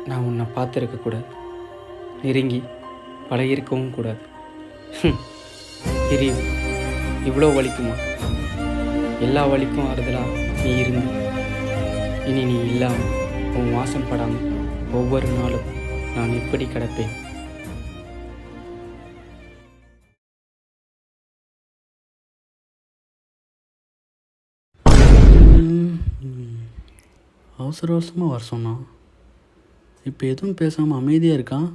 நான் உன்னை பார்த்துருக்கக்கூடாது, நெருங்கி பழகிருக்கவும் கூடாது. பிரிவு இவ்வளோ வலிக்குமா? எல்லா வலிக்கும் ஆறுதலாக நீ இருந்து இனி நீ இல்லாமல் உன் வாசம் படாமல் ஒவ்வொரு நாளும் நான் எப்படி கிடப்பேன்? அவசர அவசரமாக வர சொன்னான். இப்போ எதுவும் பேசாமல் அமைதியாக இருக்கான்.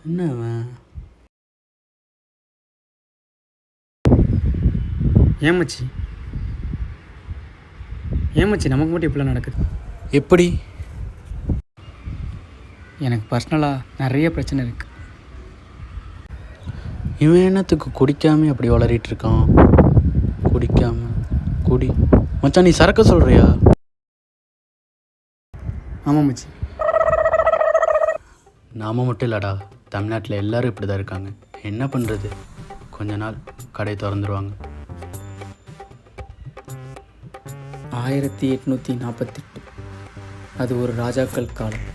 என்ன அவன்? ஏமாச்சி நமக்கு மட்டும் இப்படிலாம் நடக்குது? எப்படி? எனக்கு பர்சனலாக நிறைய பிரச்சனை இருக்குது. இவன் என்னத்துக்கு குடிக்காம அப்படி வளரிட்டு இருக்கான்? குடிக்காம குடி மச்சான், நீ சரக்க சொல்கிறியா? ஆமாம் மச்சி. நாம மட்டும் இல்லைடா, தமிழ்நாட்டில் எல்லோரும் இப்படி தான் இருக்காங்க. என்ன பண்ணுறது? கொஞ்ச நாள் கடை திறந்துருவாங்க. 1848 அது ஒரு ராஜாக்கள் காலம்.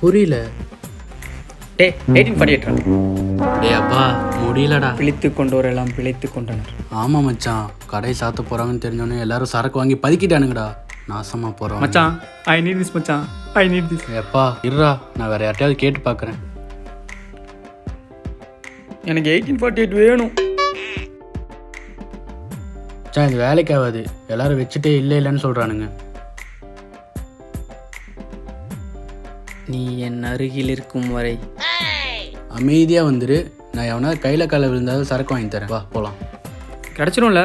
புரியல. 1848 அப்பா முடியலடா. பிழைத்து கொண்டோரெல்லாம் பிழைத்து கொண்டனர். ஆமாம் மச்சான், கடை சாத்த போகிறாங்கன்னு தெரிஞ்சோன்னே எல்லாரும் சரக்கு வாங்கி பதுக்கிட்டானுங்கடா. நாசமாக போகிறோம் மச்சான். ஐ நீட் திஸ் மச்சான், ஐ நீட் திஸ். எப்பா இருடா, நான் வேறு யார்ட்டையாவது கேட்டு பார்க்குறேன். எனக்கு 1848 வேணும். மச்சான் இது வேலைக்கு ஆகாது, எல்லாரும் வச்சுட்டே இல்லைன்னு சொல்கிறானுங்க. நீ என் அருகில் இருக்கும் வரை அமைதியாக வந்துரு. நான் எவனா கையில் காலை விழுந்தாலும் சரக்கு வாங்கி தரேன். வா போகலாம். கிடச்சிடும்ல?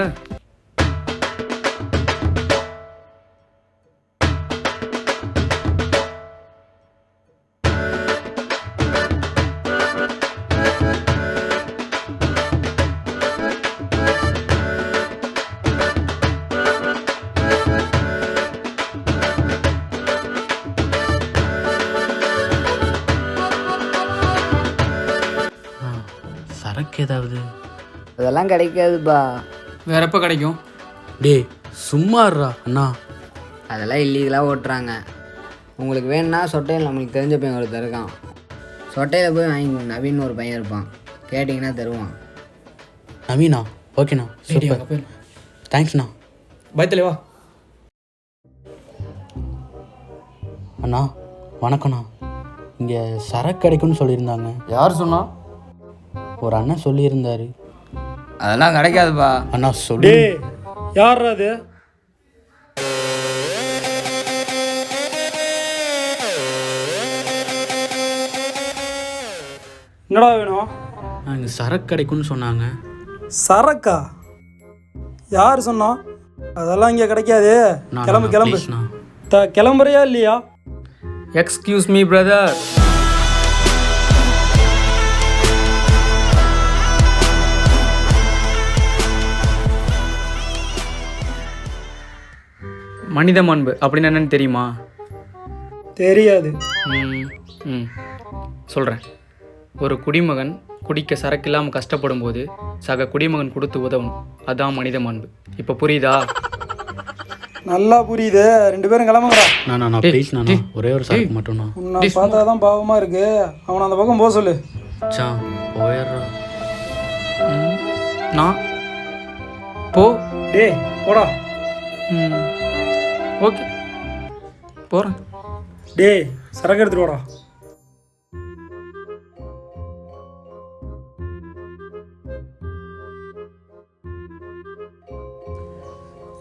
சரக்கு ஏதாவது? அதெல்லாம் கிடைக்காதுப்பா. வேற எப்போ கிடைக்கும்? டே சும்மா இருடா அண்ணா. அதெல்லாம் இல்லீகலாக ஓட்டுறாங்க. உங்களுக்கு வேணும்னா சொட்டையில் நம்மளுக்கு தெரிஞ்ச பையன் ஒருத்தர் இருக்கான். சொட்டையில் போய் வாங்கிக்கோங்க. நவீன் ஒரு பையன் இருப்பான், கேட்டிங்கன்னா தருவான். நவீனா? ஓகேண்ணா, சூப்பர், தேங்க்ஸ்ண்ணா. பயத்தில் வா. அண்ணா வணக்கண்ணா. இங்கே சரக்கு கிடைக்கும்னு சொல்லியிருந்தாங்க. யார் சொன்னா? ஒரு அண்ணன் சொல்லியிருந்தாரு. அதெல்லாம் கிடைக்காதுப்பா. அண்ணா சொல்லு. யார் அது? என்னடா வேணும்? இங்கே சரக்கு கிடைக்கும்னு சொன்னாங்க. சரக்கா? யார் சொன்னா? அதெல்லாம் இங்கே கிடைக்காது. கிளம்பு கிளம்பு. கிளம்புறியா இல்லையா? Excuse me brother. மனித மாண்பு அப்படின்னு என்னன்னு தெரியுமா? தெரியாது. சொல்கிறேன். ஒரு குடிமகன் குடிக்க சரக்கு இல்லாமல் கஷ்டப்படும் போது சக குடிமகன் கொடுத்து உதவணும். அதான் மனித மாண்பு. இப்போ புரியுதா? நல்லா புரியுது. 2 பேரும் கிளம்புங்கடா. நான் ப்ளீஸ் நானா, ஒரே ஒரு சரக்கு மட்டும்ண்ணா. உன்னை பார்த்தா தான் பாவமாக இருக்கு. அவனை அந்த பக்கம் போக சொல்லு. மச்சான் போயிடுறா. நான் போ. டேய் போடா. ஓகே போகிறேன். டேய் சரக்கு எடுத்துட்டு வாடா.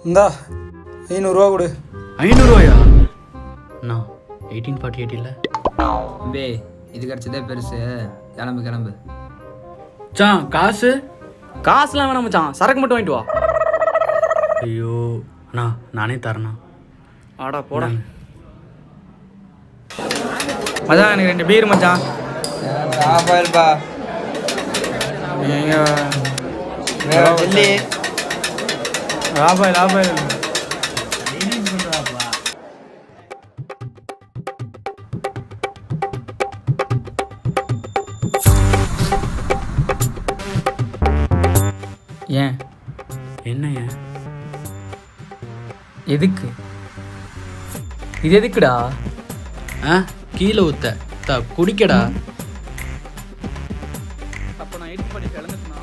இந்தா 500 ரூபா கொடு. 500 ரூபாயா? அண்ணா 1848 இல்லை? பே இது கிடச்சதே பெருசு. கிளம்பு கிளம்பு. மச்சான் காசு? காசுலாம் வேணாம் மச்சான், சரக்கு மட்டும் வாங்கிட்டு வா. ஐயோ அண்ணா நானே தரேண்ணா. ஆடா போடா. மச்சான் எனக்கு 2 பீர் மச்சான். ஆபாயில்பா. நீங்கள் லாபாயில் லாபாயில். ஏன்? என்ன ஏன்? எதுக்கு? இது எதுக்குடா? ஆ கீழே ஊத்த குடிக்கடா. அப்போ நான் எடிட் பண்ணி கிளம்புனா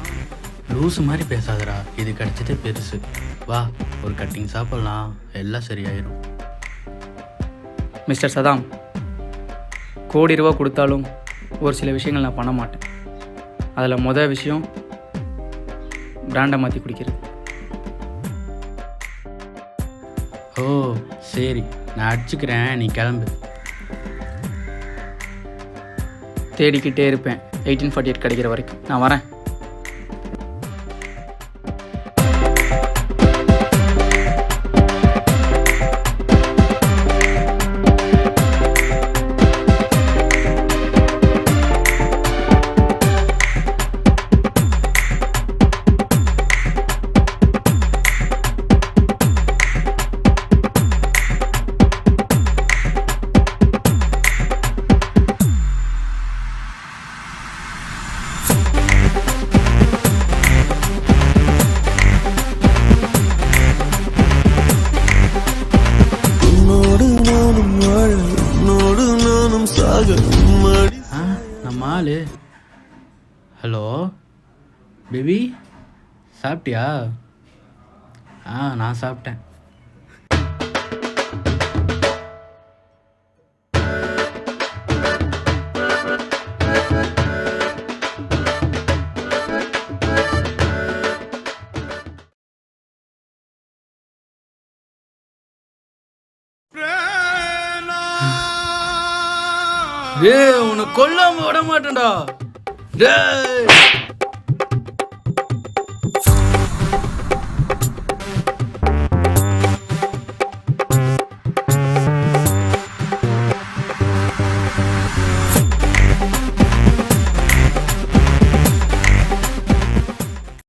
லூஸு மாதிரி பேசாதடா, இது கிடைச்சதே பெருசு. வா ஒரு கட்டிங் சாப்பிட்லாம், எல்லாம் சரியாயிரும். மிஸ்டர் சதாம், கோடி ரூபா கொடுத்தாலும் ஒரு சில விஷயங்கள் நான் பண்ண மாட்டேன். அதில் மொதல் விஷயம் பிராண்டை மாற்றி குடிக்கிறது. ஓ சரி, நான் அடிச்சுக்கிறேன், நீ கிளம்பு. தேடிக்கிட்டே இருப்பேன் 1848 கிடைக்கிற வரைக்கும். நான் வரேன். ஆ நம்ம ஆளு. ஹலோ பேபி, சாப்பிட்டியா? நான் சாப்பிட்டேன். டேய் உன்னை கொல்லாம விட மாட்டேன்டா. டேய்